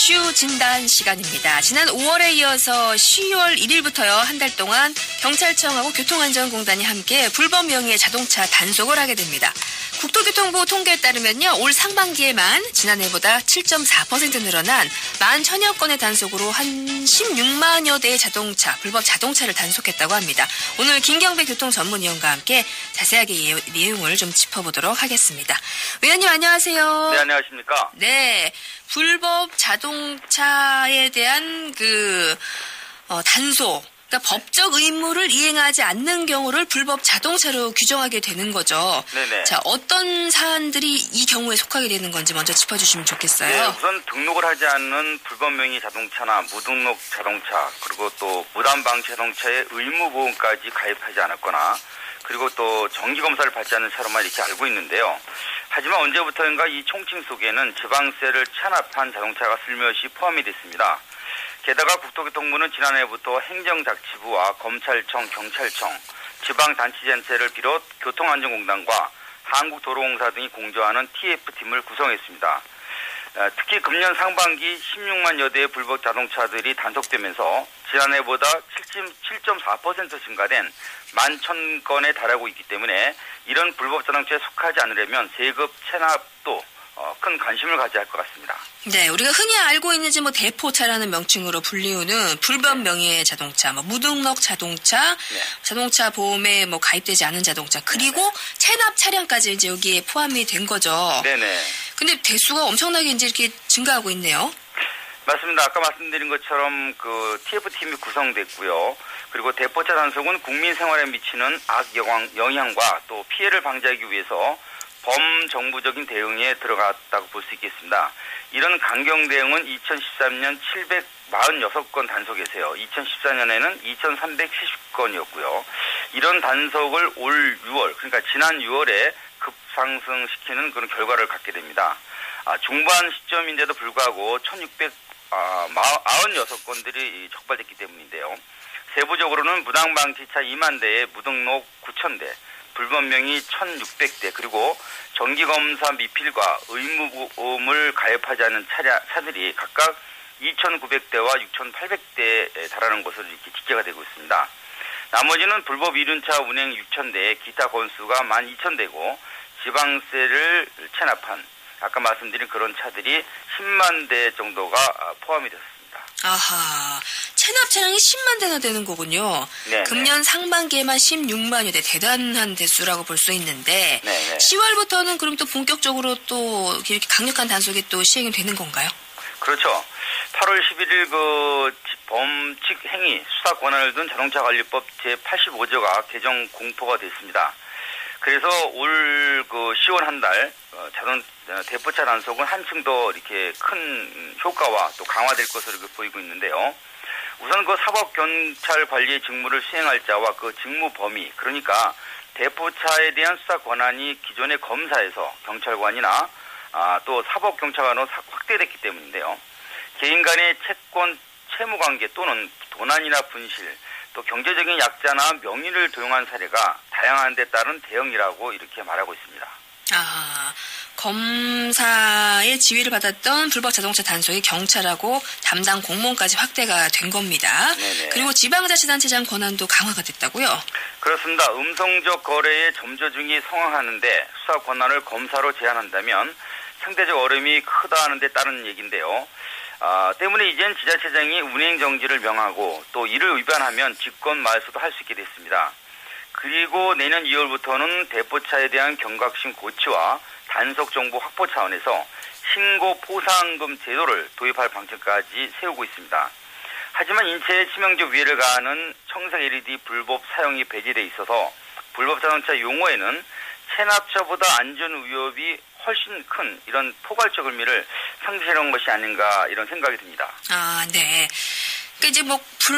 이슈 진단 시간입니다. 지난 5월에 이어서 10월 1일부터요. 한 달 동안 경찰청하고 교통안전공단이 함께 불법 명의의 자동차 단속을 하게 됩니다. 국토교통부 통계에 따르면요. 올 상반기에만 지난해보다 7.4% 늘어난 11,000여 건의 단속으로 한 16만여 대의 불법 자동차를 단속했다고 합니다. 오늘 김경배 교통전문위원과 함께 자세하게 내용을 좀 짚어보도록 하겠습니다. 위원님 안녕하세요. 네, 안녕하십니까. 네, 불법 자동차에 대한 단속. 그러니까 법적 의무를 이행하지 않는 경우를 불법 자동차로 규정하게 되는 거죠. 네네. 자, 어떤 사안들이 이 경우에 속하게 되는 건지 먼저 짚어주시면 좋겠어요. 네, 우선 등록을 하지 않는 불법 명의 자동차나 무등록 자동차, 그리고 또 무단방치 자동차의 의무보험까지 가입하지 않았거나, 그리고 또 정기검사를 받지 않는 차로만 이렇게 알고 있는데요. 하지만 언제부터인가 이 총칭 속에는 지방세를 체납한 자동차가 슬며시 포함이 됐습니다. 게다가 국토교통부는 지난해부터 행정자치부와 검찰청, 경찰청, 지방단체전체를 비롯 교통안전공단과 한국도로공사 등이 공조하는 TF팀을 구성했습니다. 특히 금년 상반기 16만여 대의 불법 자동차들이 단속되면서 지난해보다 7.4% 증가된 11,000건에 달하고 있기 때문에 이런 불법 자동차에 속하지 않으려면 세금 체납도 큰 관심을 가져야 할 것 같습니다. 네, 우리가 흔히 알고 있는 대포차라는 명칭으로 불리우는 불법 명의의 자동차, 무등록 자동차, 네. 자동차 보험에 가입되지 않은 자동차, 그리고 체납 차량까지 이제 여기에 포함이 된 거죠. 네네. 근데 대수가 엄청나게 이제 이렇게 증가하고 있네요. 맞습니다. 아까 말씀드린 것처럼 TF팀이 구성됐고요. 그리고 대포차 단속은 국민 생활에 미치는 영향과 또 피해를 방지하기 위해서 범정부적인 대응에 들어갔다고 볼 수 있겠습니다. 이런 강경 대응은 2013년 746건 단속에서요. 2014년에는 2370건이었고요. 이런 단속을 올 6월, 그러니까 지난 6월에 급상승시키는 그런 결과를 갖게 됩니다. 중반 시점인데도 불구하고 1696건들이 적발됐기 때문인데요. 세부적으로는 무단방치차 2만 대에 무등록 9,000대, 불법 명의 1,600대, 그리고 정기검사 미필과 의무보험을 가입하지 않은 차들이 각각 2,900대와 6,800대에 달하는 것으로 이렇게 집계가 되고 있습니다. 나머지는 불법 이륜차 운행 6,000대, 기타 건수가 12,000대고 지방세를 체납한 아까 말씀드린 그런 차들이 10만 대 정도가 포함이 됐습니다. 아하, 체납 차량이 10만 대나 되는 거군요. 네네. 금년 상반기에만 16만여 대, 대단한 대수라고 볼 수 있는데 네네. 10월부터는 그럼 또 본격적으로 또 이렇게 강력한 단속이 또 시행이 되는 건가요? 그렇죠. 8월 11일 범칙 행위 수사 권한을 둔 자동차관리법 제85조가 개정 공포가 됐습니다. 그래서 올 10월 한 달 대포차 단속은 한층 더 이렇게 큰 효과와 또 강화될 것으로 보이고 있는데요. 우선 사법경찰 관리의 직무를 수행할 자와 직무 범위, 그러니까 대포차에 대한 수사 권한이 기존의 검사에서 경찰관이나 또 사법경찰관으로 확대됐기 때문인데요. 개인 간의 채권, 채무관계 또는 도난이나 분실, 또 경제적인 약자나 명의를 도용한 사례가 다양한 데 따른 대응이라고 이렇게 말하고 있습니다. 검사의 지휘를 받았던 불법 자동차 단속이 경찰하고 담당 공무원까지 확대가 된 겁니다. 네네. 그리고 지방자치단체장 권한도 강화가 됐다고요? 그렇습니다. 음성적 거래에 점조중이 성황하는데 수사 권한을 검사로 제한한다면 상대적 어려움이 크다는 데 따른 얘기인데요. 때문에 이젠 지자체장이 운행정지를 명하고 또 이를 위반하면 직권 말소도 할 수 있게 됐습니다. 그리고 내년 2월부터는 대포차에 대한 경각심 고취와 단속 정보 확보 차원에서 신고 포상금 제도를 도입할 방침까지 세우고 있습니다. 하지만 인체에 치명적 위해를 가하는 청색 LED 불법 사용이 배제돼 있어서 불법 자동차 용어에는 체납차보다 안전 위협이 훨씬 큰 이런 포괄적 의미를 상실한 것이 아닌가 이런 생각이 듭니다. 네. 그러니까 이제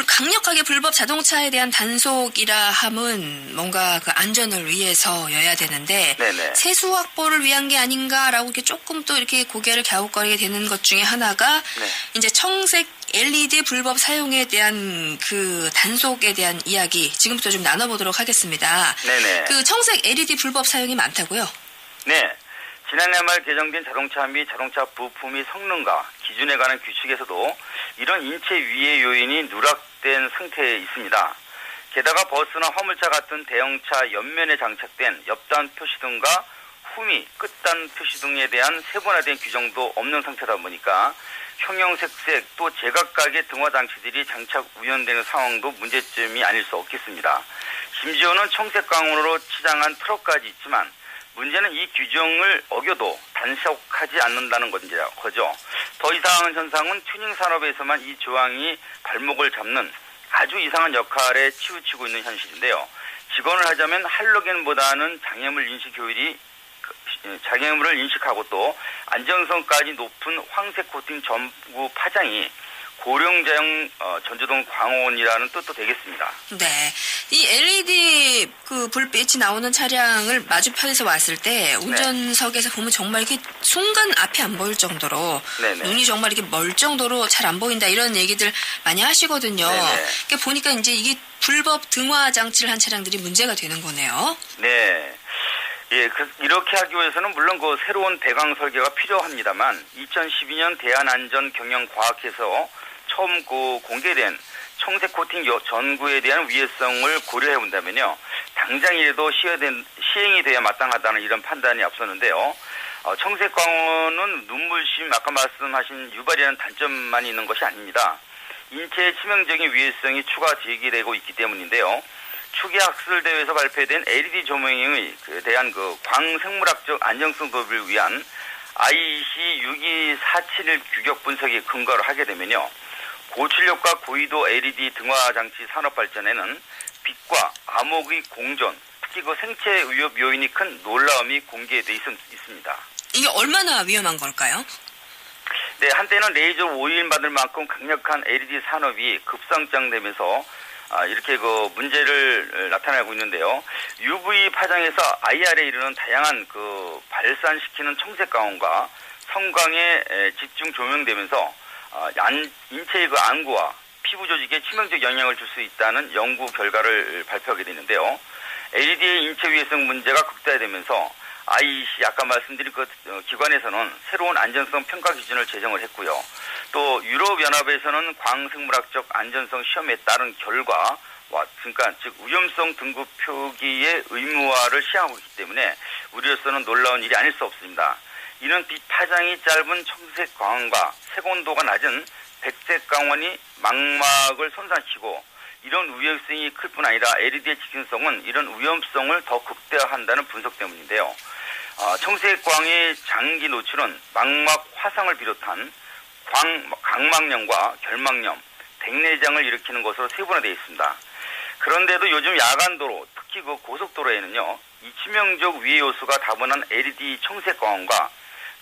강력하게 불법 자동차에 대한 단속이라 함은 뭔가 안전을 위해서여야 되는데 네네. 세수 확보를 위한 게 아닌가라고 이렇게 조금 또 이렇게 고개를 갸웃거리게 되는 것 중에 하나가 이제 청색 LED 불법 사용에 대한 단속에 대한 이야기 지금부터 좀 나눠보도록 하겠습니다. 네네. 청색 LED 불법 사용이 많다고요? 네. 지난해 말 개정된 자동차 및 자동차 부품의 성능과 기준에 관한 규칙에서도 이런 인체 위해 요인이 누락된 상태에 있습니다. 게다가 버스나 화물차 같은 대형차 옆면에 장착된 옆단 표시 등과 후미, 끝단 표시 등에 대한 세분화된 규정도 없는 상태다 보니까 형형색색 또 제각각의 등화 장치들이 장착 우연되는 상황도 문제점이 아닐 수 없겠습니다. 심지어는 청색 광원으로 치장한 트럭까지 있지만 문제는 이 규정을 어겨도 단속하지 않는다는 거죠. 더 이상한 현상은 튜닝 산업에서만 이 조항이 발목을 잡는 아주 이상한 역할에 치우치고 있는 현실인데요. 직원을 하자면 할로겐보다는 장애물을 인식하고 또 안정성까지 높은 황색 코팅 전구 파장이 고령자용 전조등 광원이라는 뜻도 되겠습니다. 네. 이 LED 불빛이 나오는 차량을 마주편에서 왔을 때 운전석에서 보면 정말 이렇게 순간 앞이 안 보일 정도로 네네. 눈이 정말 이렇게 멀 정도로 잘 안 보인다 이런 얘기들 많이 하시거든요. 그러니까 보니까 이제 이게 불법 등화 장치를 한 차량들이 문제가 되는 거네요. 네. 예, 이렇게 하기 위해서는 물론 새로운 배관 설계가 필요합니다만 2012년 대한안전경영과학회에서 처음 공개된 청색 코팅 전구에 대한 위해성을 고려해 본다면요. 당장이라도 시행이 돼야 마땅하다는 이런 판단이 앞섰는데요. 청색 광원은 눈물심 아까 말씀하신 유발이라는 단점만 있는 것이 아닙니다. 인체에 치명적인 위해성이 추가 제기되고 있기 때문인데요. 추계학술대회에서 발표된 LED 조명에 대한 광생물학적 안정성 도입을 위한 IEC 62471 규격 분석에 근거를 하게 되면요. 고출력과 고위도 LED 등화 장치 산업 발전에는 빛과 암흑의 공존, 특히 생체 위협 요인이 큰 놀라움이 공개되어 있습니다. 이게 얼마나 위험한 걸까요? 네, 한때는 레이저 오일받을 만큼 강력한 LED 산업이 급성장되면서 이렇게 문제를 나타내고 있는데요. UV 파장에서 IR에 이르는 다양한 발산시키는 청색 광원과 성광에 집중 조명되면서 인체의 안구와 피부 조직에 치명적 영향을 줄 수 있다는 연구 결과를 발표하게 되는데요. LED의 인체 위해성 문제가 극대화되면서 IEC 아까 말씀드린 기관에서는 새로운 안전성 평가 기준을 제정을 했고요. 또 유럽연합에서는 광생물학적 안전성 시험에 따른 결과 즉 위험성 등급 표기의 의무화를 시행하고 있기 때문에 우리로서는 놀라운 일이 아닐 수 없습니다. 이는 빛 파장이 짧은 청색 광원과 색온도가 낮은 백색 광원이 망막을 손상시키고 이런 위험성이 클 뿐 아니라 LED의 직진성은 이런 위험성을 더 극대화한다는 분석 때문인데요. 청색광의 장기 노출은 망막 화상을 비롯한 각막염과 결막염, 백내장을 일으키는 것으로 세분화되어 있습니다. 그런데도 요즘 야간도로, 특히 고속도로에는요, 이 치명적 위해 요소가 다분한 LED 청색광원과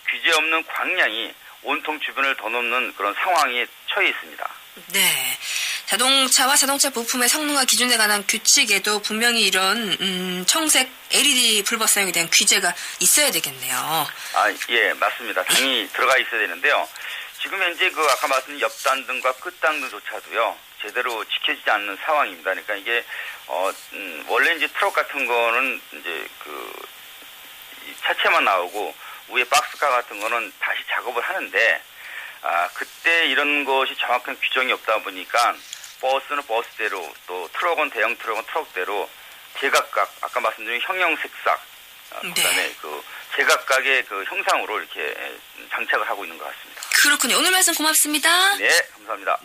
규제 없는 광량이 온통 주변을 덮는 그런 상황에 처해 있습니다. 네. 자동차와 자동차 부품의 성능과 기준에 관한 규칙에도 분명히 이런 청색 LED 불법 사용에 대한 규제가 있어야 되겠네요. 예, 맞습니다. 당연히 들어가 있어야 되는데요. 지금 현재 아까 말씀드린 옆단 등과 끝단 등조차도요 제대로 지켜지지 않는 상황입니다. 그러니까 이게 원래 이제 트럭 같은 거는 이제 이 차체만 나오고 위에 박스카 같은 거는 다시 작업을 하는데 그때 이런 것이 정확한 규정이 없다 보니까 버스는 버스대로 또 트럭은 대형 트럭은 트럭대로 제각각 아까 말씀드린 형형색색 그다음에 제각각의 형상으로 이렇게 장착을 하고 있는 것 같습니다. 그렇군요. 오늘 말씀 고맙습니다. 네, 감사합니다.